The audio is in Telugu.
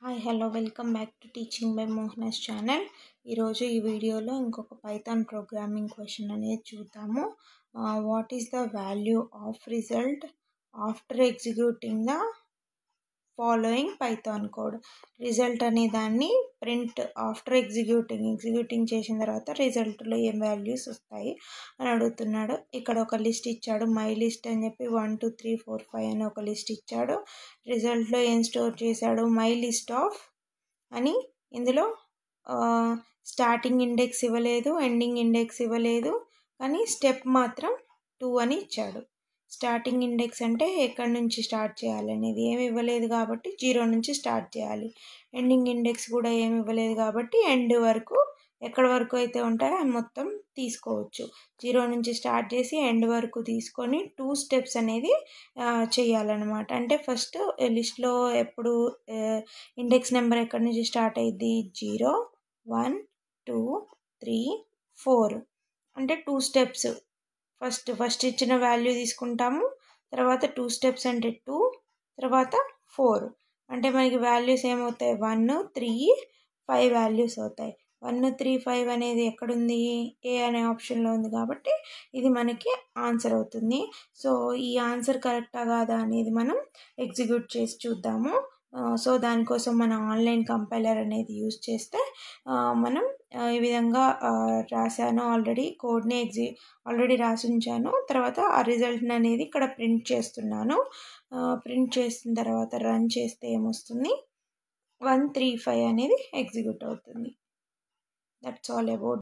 Hi hello welcome back to teaching by Mohana's channel. ఈరోజు ఈ వీడియోలో ఇంకొక పైథాన్ ప్రోగ్రామింగ్ క్వశ్చన్ అనేది చూద్దాము. What is the value of result after executing the following Python code. Result అనే దాన్ని ప్రింట్ ఆఫ్టర్ ఎగ్జిక్యూటింగ్ చేసిన తర్వాత రిజల్ట్లో ఏం వాల్యూస్ వస్తాయి అని అడుగుతున్నాడు. ఇక్కడ ఒక లిస్ట్ ఇచ్చాడు, మై లిస్ట్ అని చెప్పి 1 2 3 4 5 అని ఒక లిస్ట్ ఇచ్చాడు. రిజల్ట్లో ఏం స్టోర్ చేశాడు, మై లిస్ట్ ఆఫ్ అని. ఇందులో స్టార్టింగ్ ఇండెక్స్ ఇవ్వలేదు, ఎండింగ్ ఇండెక్స్ ఇవ్వలేదు, కానీ స్టెప్ మాత్రం 2 అని ఇచ్చాడు. స్టార్టింగ్ ఇండెక్స్ అంటే ఎక్కడి నుంచి స్టార్ట్ చేయాలి అనేది ఏమి ఇవ్వలేదు కాబట్టి 0 నుంచి స్టార్ట్ చేయాలి. ఎండింగ్ ఇండెక్స్ కూడా ఏమి ఇవ్వలేదు కాబట్టి ఎండ్ వరకు ఎక్కడి వరకు అయితే ఉంటాయో అది మొత్తం తీసుకోవచ్చు. 0 నుంచి స్టార్ట్ చేసి ఎండ్ వరకు తీసుకొని 2 స్టెప్స్ అనేది చేయాలన్నమాట. అంటే ఫస్ట్ లిస్ట్లో ఎప్పుడు ఇండెక్స్ నెంబర్ ఎక్కడి నుంచి స్టార్ట్ అయ్యిద్ది, 0 1 2 3 4 అంటే 2 స్టెప్స్. ఫస్ట్ ఇచ్చిన వాల్యూ తీసుకుంటాము, తర్వాత 2 స్టెప్స్ అంటే 2, తర్వాత 4 అంటే మనకి వాల్యూస్ ఏమవుతాయి, 1 3 5 వాల్యూస్ అవుతాయి. 1 3 5 అనేది ఎక్కడుంది, ఏ అనే ఆప్షన్లో ఉంది కాబట్టి ఇది మనకి ఆన్సర్ అవుతుంది. సో ఈ ఆన్సర్ కరెక్టా కాదా అనేది మనం ఎగ్జిక్యూట్ చేసి చూద్దాము. సో దానికోసం మన ఆన్లైన్ కంపైలర్ అనేది యూజ్ చేస్తే మనం ఈ విధంగా రాశాను. ఆల్రెడీ కోడ్ని ఆల్రెడీ రాసి ఉంచాను. తర్వాత ఆ రిజల్ట్ని అనేది ఇక్కడ ప్రింట్ చేస్తున్నాను. ప్రింట్ చేసిన తర్వాత రన్ చేస్తే ఏమొస్తుంది, 1 3 5 అనేది ఎగ్జిక్యూట్ అవుతుంది. That's all about.